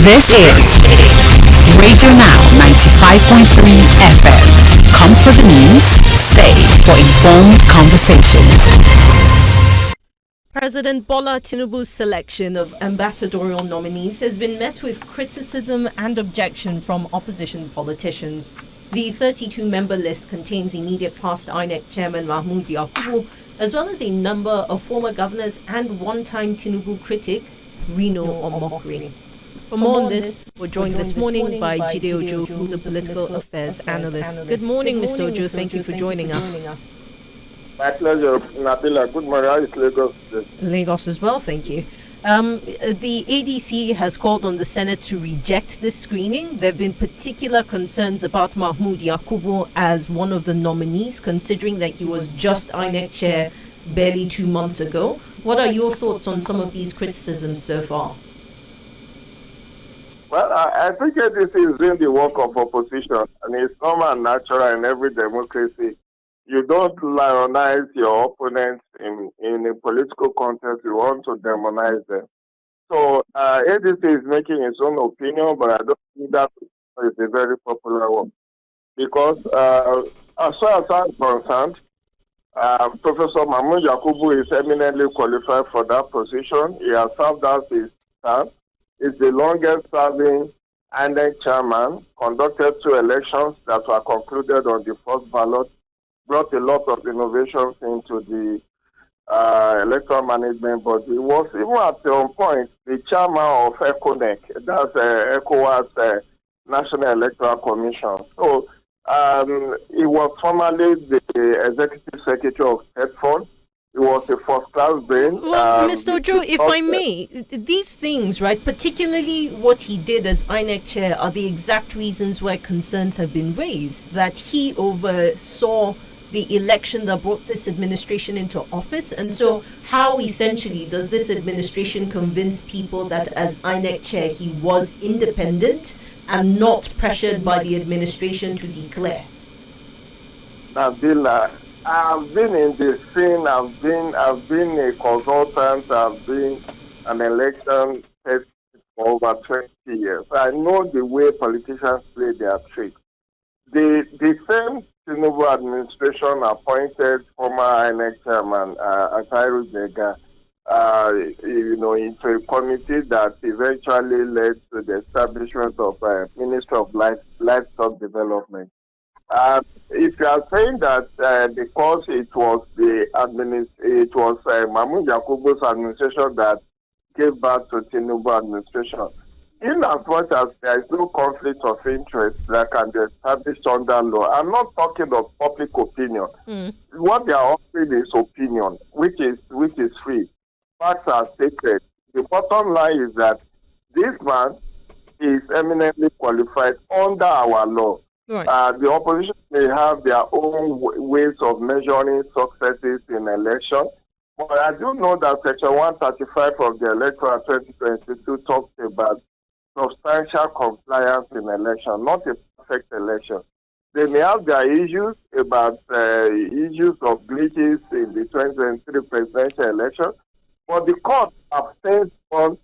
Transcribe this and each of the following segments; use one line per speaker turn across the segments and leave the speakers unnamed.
This is Radio Now 95.3 FM. Come for the news, stay for informed conversations.
President Bola Tinubu's selection of ambassadorial nominees has been met with criticism and objection from opposition politicians. The 32-member list contains immediate past INEC Chairman Mahmood Yakubu, as well as a number of former governors and one-time Tinubu critic, Reno Omokri. For more on this, we're joined this morning by Jide Ojo, who's a political affairs analyst. Good morning, Mr. Ojo. Thank you for joining us.
My pleasure, Nabila. Good morning. How is Lagos today?
Lagos as well, thank you. The ADC has called on the Senate to reject this screening. There have been particular concerns about Mahmood Yakubu as one of the nominees, considering that he was just INEC chair barely 2 months ago. What are your thoughts on some of these criticisms so far?
Well, I think this is doing the work of opposition, and it's normal and natural in every democracy. You don't lionize your opponents in a political contest. You want to demonize them. So ADC is making its own opinion, but I don't think that is a very popular one. Because as far as I'm concerned, Professor Mahmoud Yakubu is eminently qualified for that position. He has served as his term. Is the longest serving INEC chairman, conducted 2 elections that were concluded on the first ballot, brought a lot of innovations into the electoral management, but he was even at one point the chairman of ECONEC, that's ECOWAS National Electoral Commission. So he was formerly the executive secretary of Headfund. It was a first-class brain.
Well, Mr. Ojo, if I may, these things, right, particularly what he did as INEC chair, are the exact reasons why concerns have been raised, that he oversaw the election that brought this administration into office. And so how essentially does this administration convince people that as INEC chair he was independent and not pressured by the administration to declare?
Nabila, I've been in the scene, I've been a consultant, I've been an election test for over 20 years. I know the way politicians play their tricks. The same Tinubu administration appointed former INEC chairman Atairu Jega, into a committee that eventually led to the establishment of Ministry of Livestock Development. If you are saying that because it was Mahmoud Yakubu's administration that gave birth to Tinubu administration, in as much as there is no conflict of interest that can be established under law, I'm not talking of public opinion. What they are offering is opinion, which is free. Facts are sacred. The bottom line is that this man is eminently qualified under our law.
Right.
The opposition may have their own ways of measuring successes in election, but I do know that Section 135 of the Electoral 2022 talks about substantial compliance in election, not a perfect election. They may have their issues about issues of glitches in the 2023 presidential election, but the court have since done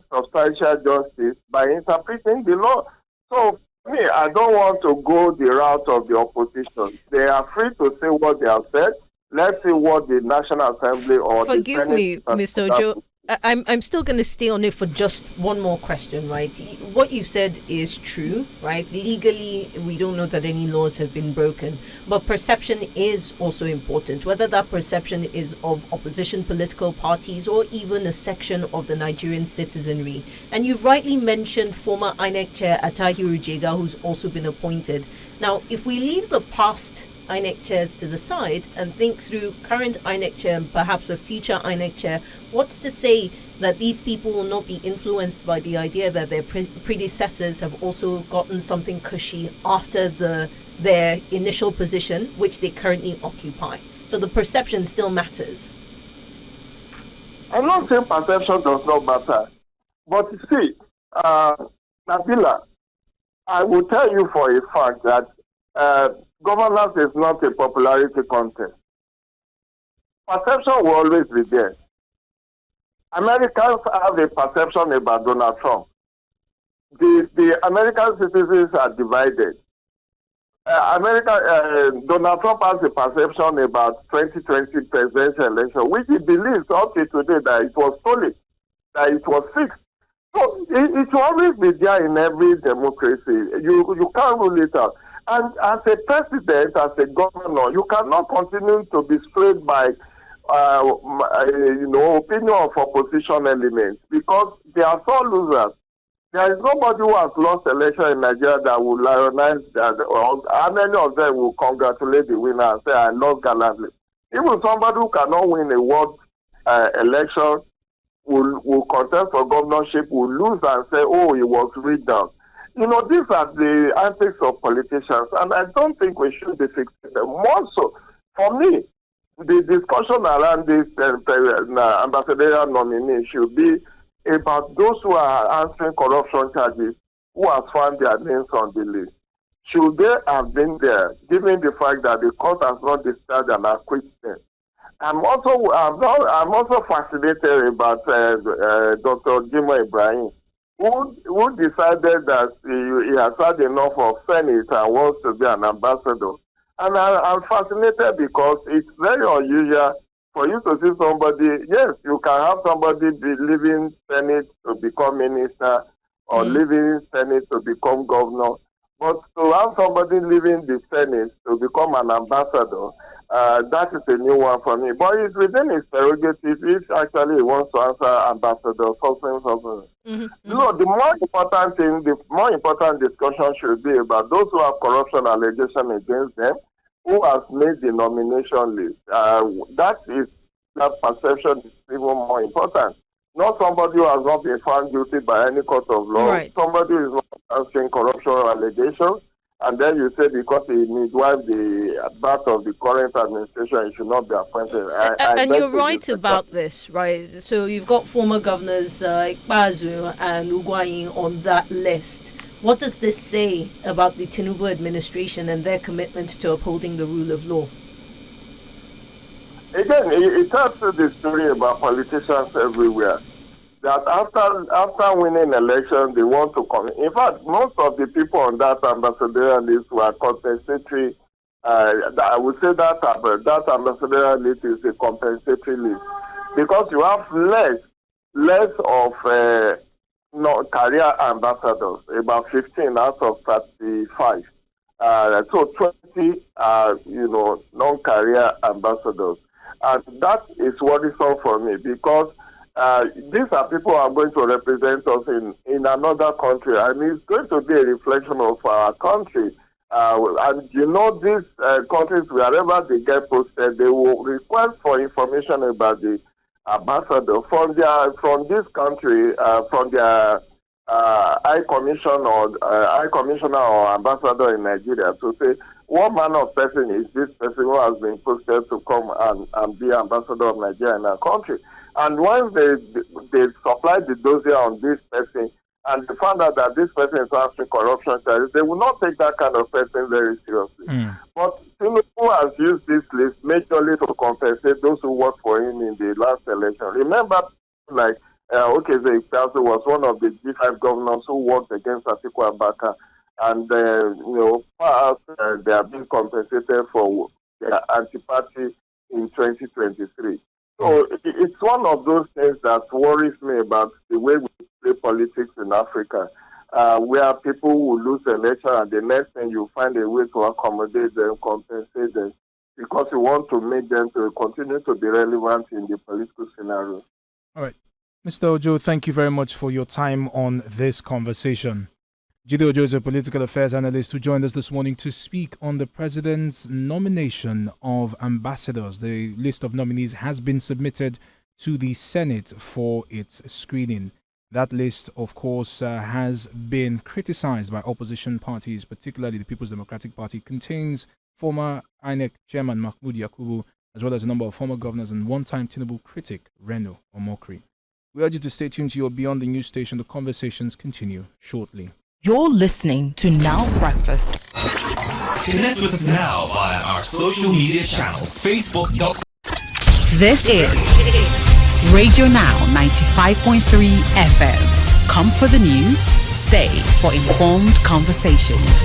substantial justice by interpreting the law. So, for me, I don't want to go the route of the opposition. They are free to say what they have said. Let's see what the National Assembly or
Forgive me, Mr. Ojo. I'm still going to stay on it for just one more question, right? What you said is true, right? Legally, we don't know that any laws have been broken, but perception is also important, whether that perception is of opposition political parties or even a section of the Nigerian citizenry. And you've rightly mentioned former INEC chair Atahiru Jega, who's also been appointed. Now, if we leave the past INEC chairs to the side and think through current INEC chair and perhaps a future INEC chair, what's to say that these people will not be influenced by the idea that their predecessors have also gotten something cushy after their initial position, which they currently occupy? So the perception still matters.
I'm not saying perception does not matter, but you see, Nabila, I will tell you for a fact that governance is not a popularity contest. Perception will always be there. Americans have a perception about Donald Trump. The American citizens are divided. Donald Trump has a perception about 2020 presidential election, which he believes up to today that it was stolen, that it was fixed. So it will always be there in every democracy. You can't rule it out. And as a president, as a governor, you cannot continue to be swayed by opinion of opposition elements, because they are so losers. There is nobody who has lost election in Nigeria that will lionize that, or how many of them will congratulate the winner and say, I lost gallantly. Even somebody who cannot win a world election will contest for governorship, will lose and say, oh, he was rigged down. These are the antics of politicians, and I don't think we should be fixing them. More so, for me, the discussion around this ambassadorial nominee should be about those who are answering corruption charges, who have found their names on the list. Should they have been there, given the fact that the court has not discharged and acquitted them? I'm also fascinated about Dr. Jimoh Ibrahim, who decided that he has had enough of Senate and wants to be an ambassador. And I'm fascinated because it's very unusual for you to see somebody. Yes, you can have somebody be leaving Senate to become minister, or leaving Senate to become governor. But to have somebody leaving the Senate to become an ambassador, that is a new one for me. But it's within his prerogative if actually he wants to answer ambassador, something. The more important discussion should be about those who have corruption allegation against them, who has made the nomination list. That perception is even more important. Not somebody who has not been found guilty by any court of law.
Right.
Somebody who is not answering corruption allegations, and then you say because he midwife the birth of the current administration, he should not be appointed.
And you're right about this, right? So you've got former governors Ikpeazu and Ugwuanyi on that list. What does this say about the Tinubu administration and their commitment to upholding the rule of law?
Again, it tells you the story about politicians everywhere. That after winning election, they want to come. In fact, most of the people on that ambassadorial list were compensatory. I would say that ambassadorial list is a compensatory list, because you have less of career ambassadors, about 15 out of 35. So 20 are, non-career ambassadors. And that is worrisome for me, because these are people who are going to represent us in another country, and it's going to be a reflection of our country. And these countries, wherever they get posted, they will request for information about the ambassador from this country, from their high commissioner or ambassador in Nigeria, to say what manner of person is this person who has been posted to come and be ambassador of Nigeria in our country. And once they supply the dossier on this person, and they found out that this person is answering corruption charges, they will not take that kind of person very seriously. But Tinubu has used this list majorly to compensate those who worked for him in the last election. Remember, like Okeze Ikpeazu was one of the G5 governors who worked against Atiku Abubakar, and they are being compensated for their antipathy in 2023. So it's one of those things that worries me about the way we play politics in Africa, where people will lose the election, and the next thing you find a way to accommodate them, compensate them, because you want to make them to continue to be relevant in the political scenario.
All right. Mr. Ojo, thank you very much for your time on this conversation. Jide Ojo is a political affairs analyst who joined us this morning to speak on the president's nomination of ambassadors. The list of nominees has been submitted to the Senate for its screening. That list, of course, has been criticized by opposition parties, particularly the People's Democratic Party. It contains former INEC chairman Mahmoud Yakubu, as well as a number of former governors and one-time Tinubu critic Reno Omokri. We urge you to stay tuned to your Beyond the News station. The conversations continue shortly.
You're listening to Now Breakfast.
Connect with us now via our social media channels. Facebook.com.
This is Radio Now 95.3 FM. Come for the news, stay for informed conversations.